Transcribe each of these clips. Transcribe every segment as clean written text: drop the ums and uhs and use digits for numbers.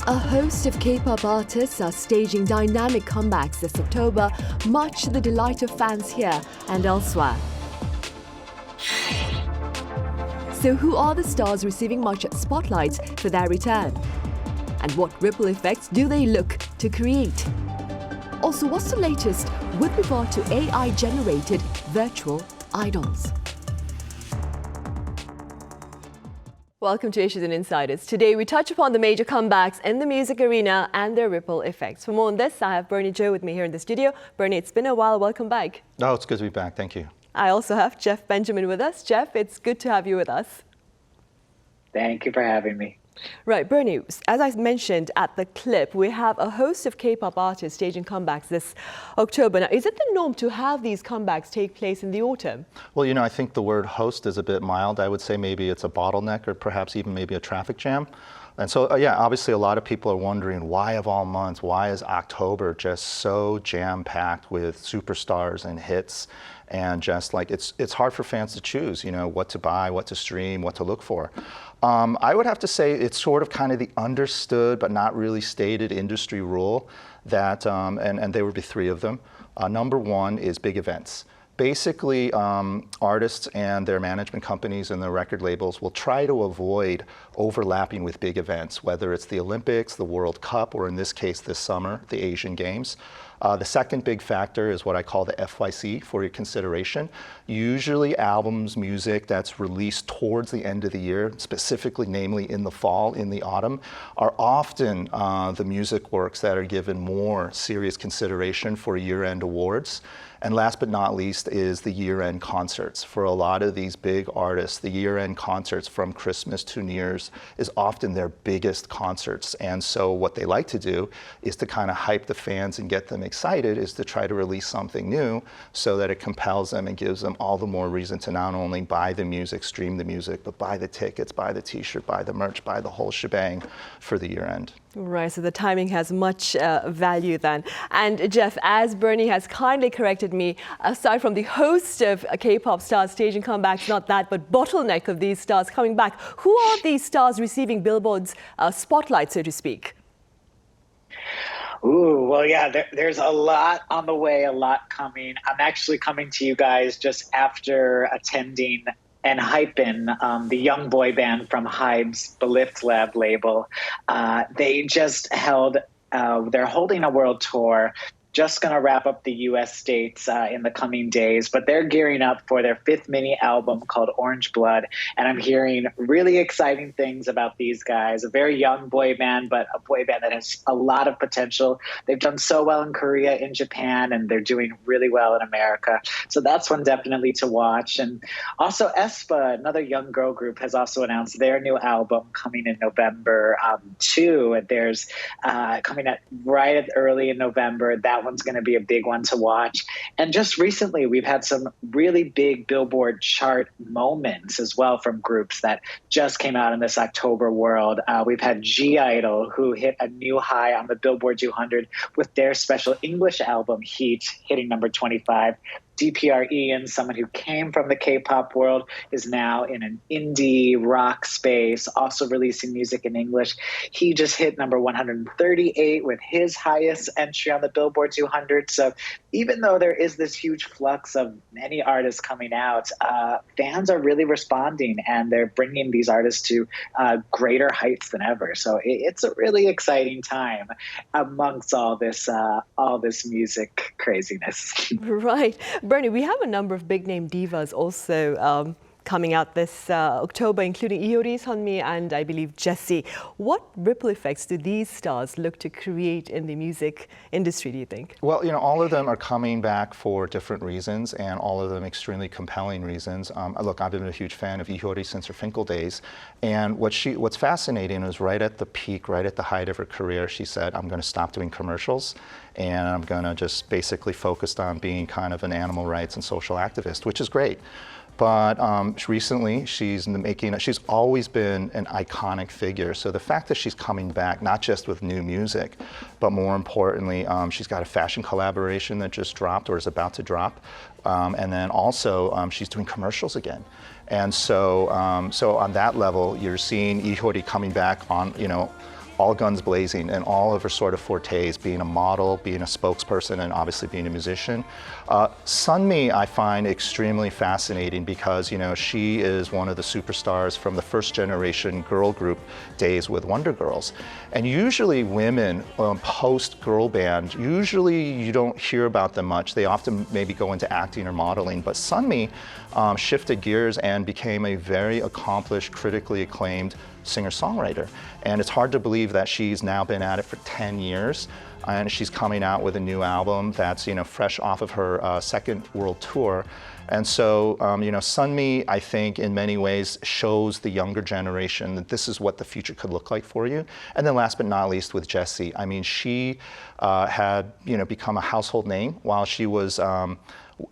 A host of K-pop artists are staging dynamic comebacks this October, much to the delight of fans here and elsewhere. So who are the stars receiving much spotlight for their return? And what ripple effects do they look to create? Also, what's the latest with regard to AI-generated virtual idols? Welcome to Issues and Insiders. Today we touch upon the major comebacks in the music arena and their ripple effects. For more on this, I have Bernie Cho with me here in the studio. Bernie, it's been a while. Welcome back. Oh, it's good to be back. Thank you. I also have Jeff Benjamin with us. Jeff, it's good to have you with us. Thank you for having me. Right, Bernie, as I mentioned at the clip, we have a host of K-pop artists staging comebacks this October. Now, is it the norm to have these comebacks take place in the autumn? Well, I think the word host is a bit mild. I would say maybe it's a bottleneck or perhaps even maybe a traffic jam. And so, yeah, obviously a lot of people are wondering why of all months, why is October just so jam-packed with superstars and hits? And just like, it's hard for fans to choose, what to buy, what to stream, what to look for. I would have to say it's sort of kind of the understood but not really stated industry rule that, and there would be three of them. Number one is big events. Basically, artists and their management companies and their record labels will try to avoid overlapping with big events, whether it's the Olympics, the World Cup, or in this case this summer, the Asian Games. The second big factor is what I call the FYC, for your consideration. Usually albums, music that's released towards the end of the year, specifically, namely in the fall, in the autumn, are often the music works that are given more serious consideration for year-end awards. And last but not least is the year-end concerts. For a lot of these big artists, the year-end concerts from Christmas to New Year's is often their biggest concerts. And so what they like to do is to kind of hype the fans and get them excited, is to try to release something new so that it compels them and gives them all the more reason to not only buy the music, stream the music, but buy the tickets, buy the t-shirt, buy the merch, buy the whole shebang for the year-end. Right, so the timing has much value then. And Jeff, as Bernie has kindly corrected me, aside from the host of K-pop stars staging comebacks, not that, but bottleneck of these stars coming back, who are these stars receiving Billboard's spotlight, so to speak? Ooh, well, yeah, there's a lot on the way, a lot coming. I'm actually coming to you guys just after attending and hyping the young boy band from HYBE's Belift Lab label. They just held, they're holding a world tour. Just going to wrap up the U.S. states in the coming days, but they're gearing up for their fifth mini album called Orange Blood, and I'm hearing really exciting things about these guys. A very young boy band, but a boy band that has a lot of potential. They've done so well in Korea, in Japan, and they're doing really well in America. So that's one definitely to watch. And also aespa, another young girl group, has also announced their new album coming in November too. There's coming at early in November. That one's going to be a big one to watch. And just recently, we've had some really big Billboard chart moments as well from groups that just came out in this October world. We've had G-Idol, who hit a new high on the Billboard 200 with their special English album, Heat, hitting number 25. DPRE, someone who came from the K-pop world, is now in an indie rock space, also releasing music in English. He just hit number 138 with his highest entry on the Billboard 200. So even though there is this huge flux of many artists coming out, fans are really responding, and they're bringing these artists to greater heights than ever. So it's a really exciting time amongst all this music craziness. Right. Bernie, we have a number of big-name divas also coming out this October, including Lee Hyo-ri, Sunmi, and I believe Jessi. What ripple effects do these stars look to create in the music industry, do you think? Well, all of them are coming back for different reasons, and all of them extremely compelling reasons. Look, I've been a huge fan of Lee Hyo-ri since her Finkel days, and what's fascinating is right at the peak, right at the height of her career, she said, I'm going to stop doing commercials, and I'm going to just basically focus on being kind of an animal rights and social activist, which is great. But recently, she's always been an iconic figure. So the fact that she's coming back, not just with new music, but more importantly, she's got a fashion collaboration that just dropped or is about to drop. And then also, she's doing commercials again. And so, so on that level, you're seeing Lee Hyo-ri coming back on, all guns blazing, and all of her sort of fortes, being a model, being a spokesperson, and obviously being a musician. Sunmi, I find extremely fascinating because, she is one of the superstars from the first generation girl group days with Wonder Girls. And usually women post girl band, usually you don't hear about them much. They often maybe go into acting or modeling, but Sunmi shifted gears and became a very accomplished, critically acclaimed singer-songwriter. And it's hard to believe that she's now been at it for 10 years. And she's coming out with a new album that's fresh off of her second world tour. And so, Sunmi, I think, in many ways shows the younger generation that this is what the future could look like for you. And then last but not least with Jessi, I mean, she had become a household name while she was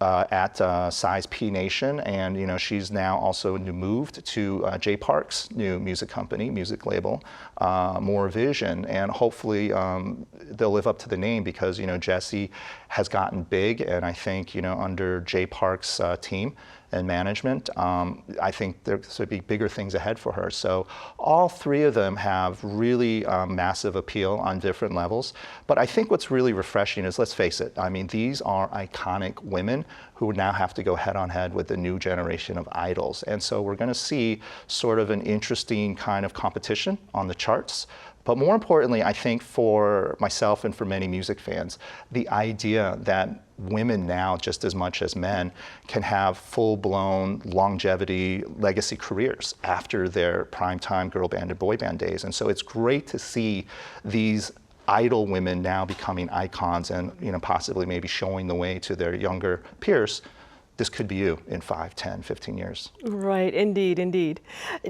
at Size P Nation, and she's now also moved to Jay Park's new music company, music label, More Vision, and hopefully they'll live up to the name because Jessi has gotten big, and I think under Jay Park's team and management, I think there's going to be bigger things ahead for her. So all three of them have really massive appeal on different levels. But I think what's really refreshing is, let's face it, I mean, these are iconic women who now have to go head on head with the new generation of idols. And so we're going to see sort of an interesting kind of competition on the charts. But more importantly, I think for myself and for many music fans, the idea that women now, just as much as men, can have full-blown longevity legacy careers after their primetime girl band and boy band days. And so it's great to see these idol women now becoming icons and possibly maybe showing the way to their younger peers. This could be you in 5, 10, 15 years. Right, indeed, indeed.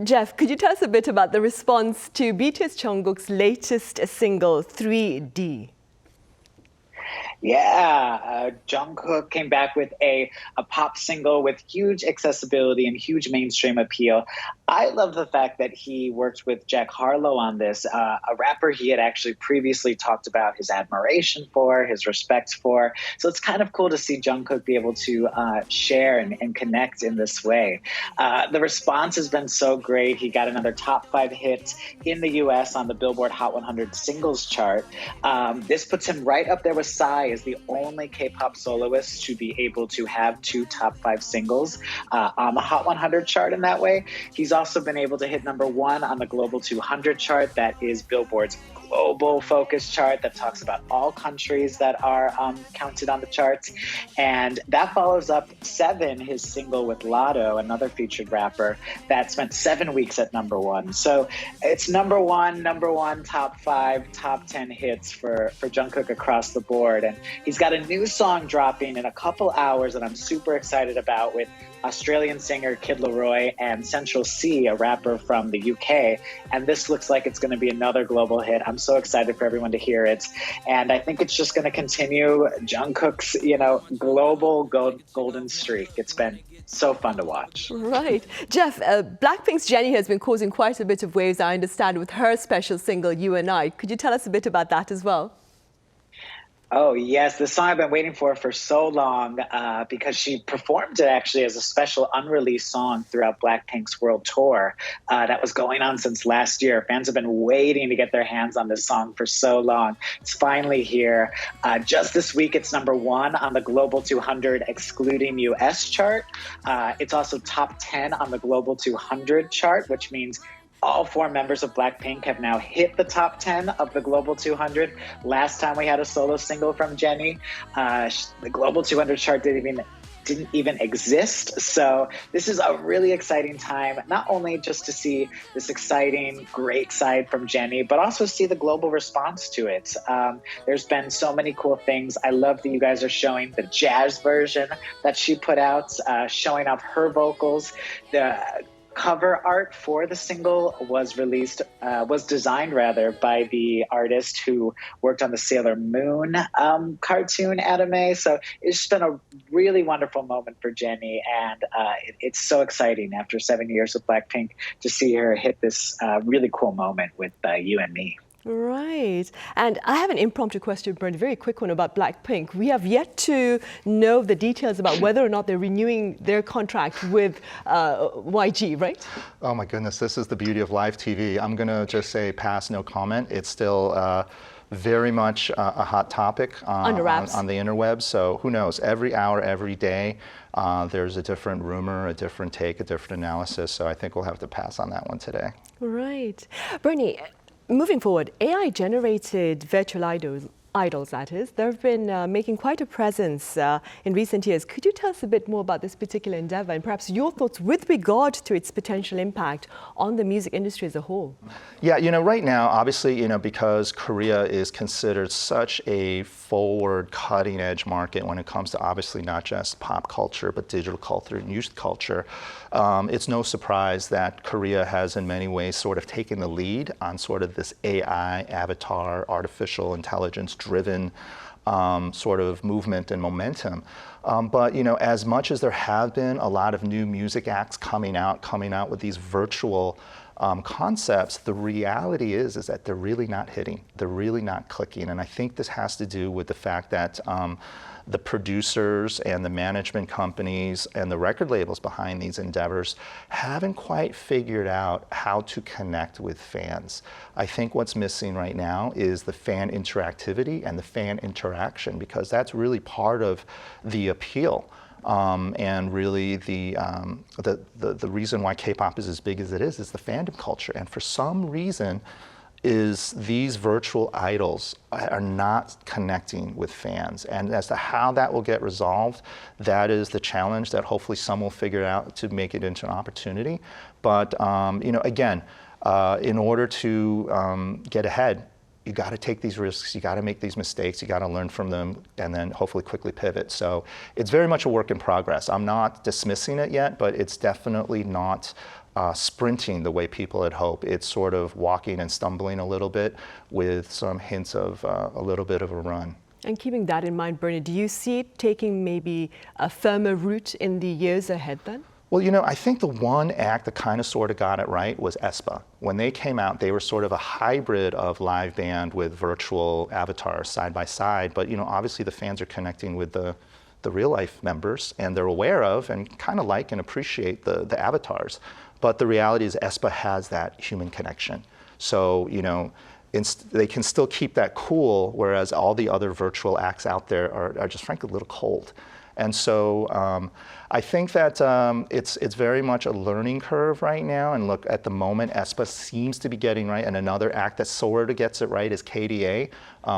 Jeff, could you tell us a bit about the response to BTS Jungkook's latest single, 3D? Yeah, Jungkook came back with a pop single with huge accessibility and huge mainstream appeal. I love the fact that he worked with Jack Harlow on this, a rapper he had actually previously talked about his admiration for, his respect for. So it's kind of cool to see Jungkook be able to share and connect in this way. The response has been so great. He got another top 5 hit in the US on the Billboard Hot 100 singles chart. This puts him right up there with Psy as the only K-pop soloist to be able to have 2 top 5 singles on the Hot 100 chart in that way. He's also been able to hit #1 on the Global 200 chart. That is Billboard's global focus chart that talks about all countries that are counted on the charts. And that follows up 7, his single with Lotto, another featured rapper, that spent 7 weeks at #1. So it's #1, top 5, top 10 hits for Jungkook across the board. And he's got a new song dropping in a couple hours that I'm super excited about with Australian singer Kid Laroi and Central C, a rapper from the UK. And this looks like it's going to be another global hit. I'm so excited for everyone to hear it. And I think it's just going to continue Jungkook's, global golden streak. It's been so fun to watch. Right. Jeff, Blackpink's Jennie has been causing quite a bit of waves, I understand, with her special single, You and I. Could you tell us a bit about that as well? Oh, yes. The song I've been waiting for so long because she performed it actually as a special unreleased song throughout Blackpink's world tour that was going on since last year. Fans have been waiting to get their hands on this song for so long. It's finally here. Just this week, it's #1 on the Global 200 excluding US chart. It's also top 10 on the Global 200 chart, which means all 4 members of Blackpink have now hit the top 10 of the Global 200. Last time we had a solo single from Jennie, the Global 200 chart didn't even exist. So this is a really exciting time, not only just to see this exciting, great side from Jennie, but also see the global response to it. There's been so many cool things. I love that you guys are showing the jazz version that she put out, showing off her vocals. The cover art for the single was designed by the artist who worked on the Sailor Moon cartoon anime. So it's just been a really wonderful moment for Jennie, and it's so exciting after 7 years with Blackpink to see her hit this really cool moment with You and Me. Right. And I have an impromptu question, Bernie, a very quick one about Blackpink. We have yet to know the details about whether or not they're renewing their contract with YG, right? Oh my goodness, this is the beauty of live TV. I'm going to just say pass, no comment. It's still very much a hot topic Under wraps. on the interwebs. So who knows? Every hour, every day, there's a different rumor, a different take, a different analysis. So I think we'll have to pass on that one today. Right. Bernie, moving forward, AI-generated virtual idols, that is, they've been making quite a presence in recent years. Could you tell us a bit more about this particular endeavor and perhaps your thoughts with regard to its potential impact on the music industry as a whole? Yeah, right now, obviously, because Korea is considered such a forward, cutting-edge market when it comes to obviously not just pop culture, but digital culture and youth culture, it's no surprise that Korea has in many ways sort of taken the lead on sort of this AI, avatar, artificial intelligence driven sort of movement and momentum. But as much as there have been a lot of new music acts coming out with these virtual concepts, the reality is that they're really not hitting. They're really not clicking. And I think this has to do with the fact that the producers and the management companies and the record labels behind these endeavors haven't quite figured out how to connect with fans. I think what's missing right now is the fan interactivity and the fan interaction, because that's really part of the appeal. And really the reason why K-pop is as big as it is the fandom culture. And for some reason, these virtual idols are not connecting with fans. And as to how that will get resolved, that is the challenge that hopefully some will figure out to make it into an opportunity. But again, in order to get ahead, you got to take these risks, you got to make these mistakes, you got to learn from them, and then hopefully quickly pivot. So it's very much a work in progress. I'm not dismissing it yet, but it's definitely not sprinting the way people had hoped. It's sort of walking and stumbling a little bit with some hints of a little bit of a run. And keeping that in mind, Bernie, do you see it taking maybe a firmer route in the years ahead then? Well, I think the one act that kind of sort of got it right was aespa. When they came out, they were sort of a hybrid of live band with virtual avatars side by side. But, obviously the fans are connecting with the real life members, and they're aware of and kind of like and appreciate the avatars. But the reality is aespa has that human connection. So, they can still keep that cool, whereas all the other virtual acts out there are just frankly a little cold. And so I think that it's very much a learning curve right now. And look, at the moment, aespa seems to be getting right. And another act that sort of gets it right is KDA,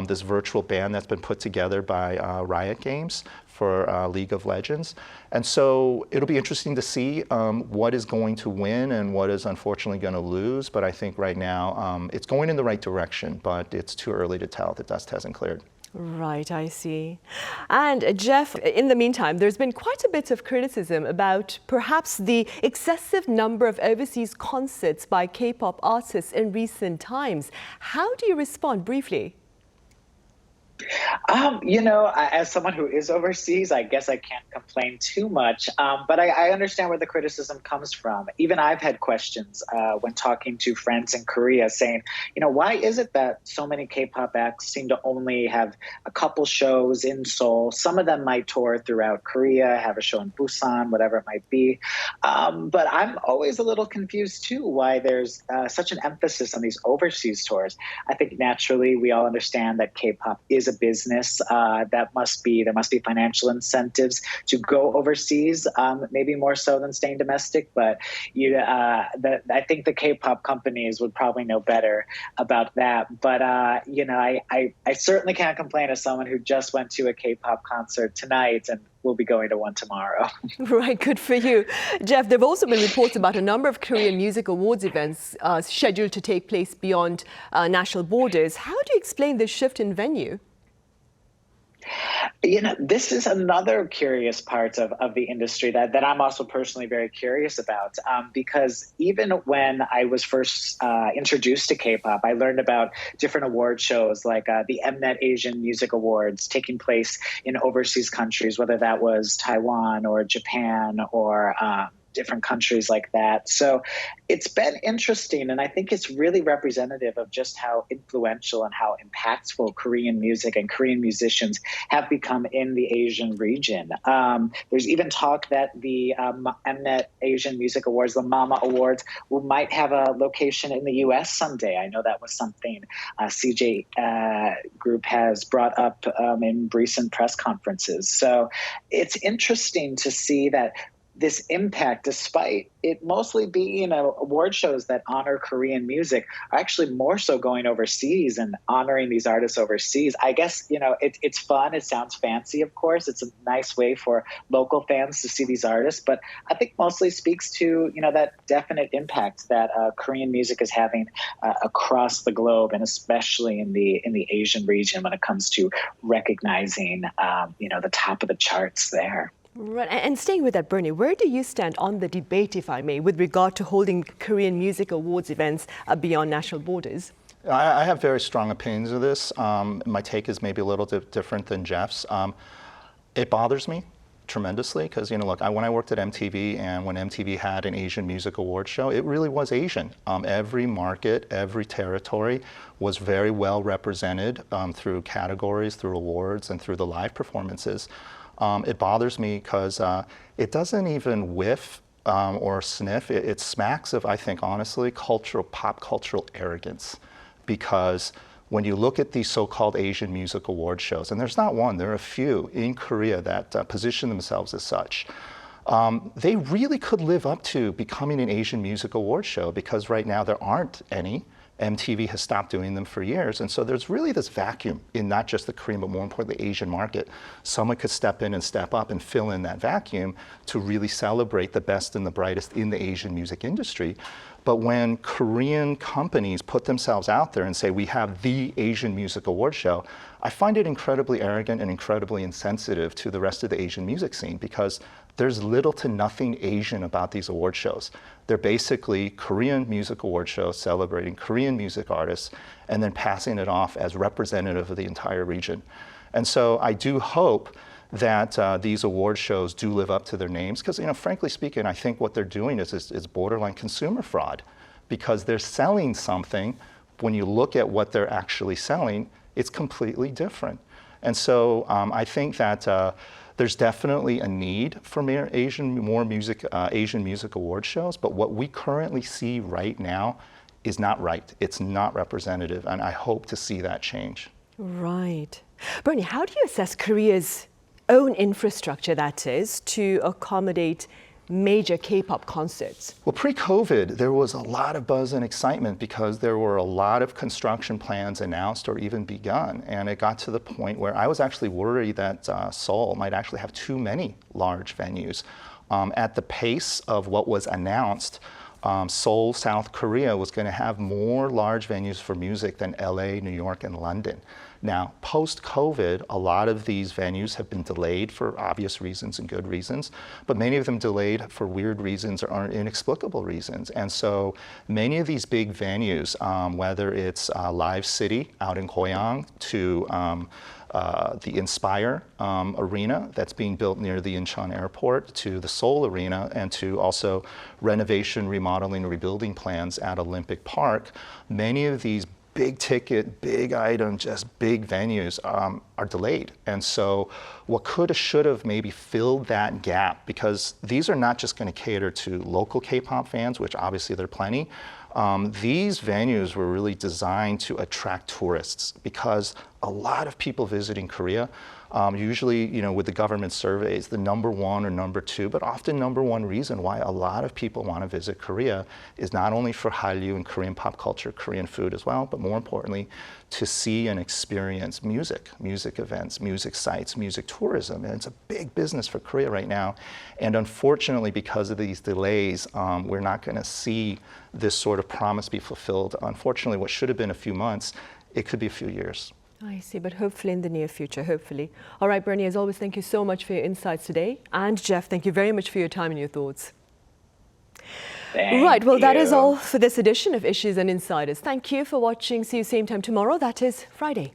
this virtual band that's been put together by Riot Games for League of Legends. And so it'll be interesting to see what is going to win and what is unfortunately going to lose. But I think right now it's going in the right direction, but it's too early to tell. The dust hasn't cleared. Right, I see. And Jeff, in the meantime, there's been quite a bit of criticism about perhaps the excessive number of overseas concerts by K-pop artists in recent times. How do you respond briefly? As someone who is overseas, I guess I can't complain too much, but I understand where the criticism comes from. Even I've had questions when talking to friends in Korea saying, why is it that so many K-pop acts seem to only have a couple shows in Seoul? Some of them might tour throughout Korea, have a show in Busan, whatever it might be. But I'm always a little confused too why there's such an emphasis on these overseas tours. I think naturally we all understand that K-pop is a business. There must be financial incentives to go overseas, maybe more so than staying domestic. But I think the K-pop companies would probably know better about that. But I certainly can't complain as someone who just went to a K-pop concert tonight and will be going to one tomorrow. Right, good for you. Jeff, there have also been reports about a number of Korean Music Awards events scheduled to take place beyond national borders. How do you explain this shift in venue? This is another curious part of the industry that I'm also personally very curious about, because even when I was first introduced to K-pop, I learned about different award shows like the Mnet Asian Music Awards taking place in overseas countries, whether that was Taiwan or Japan or different countries like that. So it's been interesting, and I think it's really representative of just how influential and how impactful Korean music and Korean musicians have become in the Asian region. There's even talk that the Mnet Asian Music Awards, the MAMA Awards, might have a location in the U.S. someday. I know that was something CJ Group has brought up in recent press conferences. So it's interesting to see that this impact, despite it mostly being award shows that honor Korean music, are actually more so going overseas and honoring these artists overseas. I guess, it's fun. It sounds fancy, of course. It's a nice way for local fans to see these artists. But I think mostly speaks to, that definite impact that Korean music is having across the globe, and especially in the Asian region when it comes to recognizing, the top of the charts there. Right. And staying with that, Bernie, where do you stand on the debate, if I may, with regard to holding Korean Music Awards events beyond national borders? I have very strong opinions of this. My take is maybe a little different than Jeff's. It bothers me tremendously because, look, when I worked at MTV and when MTV had an Asian Music Awards show, it really was Asian. Every market, every territory was very well represented through categories, through awards, and through the live performances. It bothers me because it doesn't even whiff or sniff. It smacks of, I think, honestly, pop cultural arrogance. Because when you look at these so-called Asian Music Award shows, and there's not one, there are a few in Korea that position themselves as such, they really could live up to becoming an Asian Music Award show because right now there aren't any. MTV has stopped doing them for years. And so there's really this vacuum in not just the Korean, but more importantly, the Asian market. Someone could step in and step up and fill in that vacuum to really celebrate the best and the brightest in the Asian music industry. But when Korean companies put themselves out there and say, we have the Asian Music Award show, I find it incredibly arrogant and incredibly insensitive to the rest of the Asian music scene because there's little to nothing Asian about these award shows. They're basically Korean music award shows celebrating Korean music artists and then passing it off as representative of the entire region. And so I do hope that these award shows do live up to their names because, frankly speaking, I think what they're doing is borderline consumer fraud because they're selling something. When you look at what they're actually selling, it's completely different. And so I think that there's definitely a need for more Asian music award shows, but what we currently see right now is not right. It's not representative, and I hope to see that change. Right. Bernie, how do you assess Korea's own infrastructure, that is, to accommodate major K-pop concerts? Well, pre-COVID, there was a lot of buzz and excitement because there were a lot of construction plans announced or even begun. And it got to the point where I was actually worried that Seoul might actually have too many large venues. At the pace of what was announced, Seoul, South Korea was going to have more large venues for music than LA, New York, and London. Now, post-COVID, a lot of these venues have been delayed for obvious reasons and good reasons, but many of them delayed for weird reasons or inexplicable reasons. And so many of these big venues, whether it's Live City out in Goyang to the Inspire Arena that's being built near the Incheon airport, to the Seoul Arena, and to also renovation, remodeling, rebuilding plans at Olympic Park, many of these big ticket, big item, just big venues are delayed. And so what could have, should have maybe filled that gap, because these are not just going to cater to local K-pop fans, which obviously there are plenty. These venues were really designed to attract tourists because a lot of people visiting Korea, usually, with the government surveys, the number one or number two, but often number one reason why a lot of people want to visit Korea is not only for Hallyu and Korean pop culture, Korean food as well, but more importantly, to see and experience music events, music sites, music tourism. And it's a big business for Korea right now. And unfortunately, because of these delays, we're not going to see this sort of promise be fulfilled. Unfortunately, what should have been a few months, it could be a few years. I see, but hopefully in the near future, hopefully. All right, Bernie, as always, thank you so much for your insights today. And Jeff, thank you very much for your time and your thoughts. Thank you. That is all for this edition of Issues and Insiders. Thank you for watching. See you same time tomorrow. That is Friday.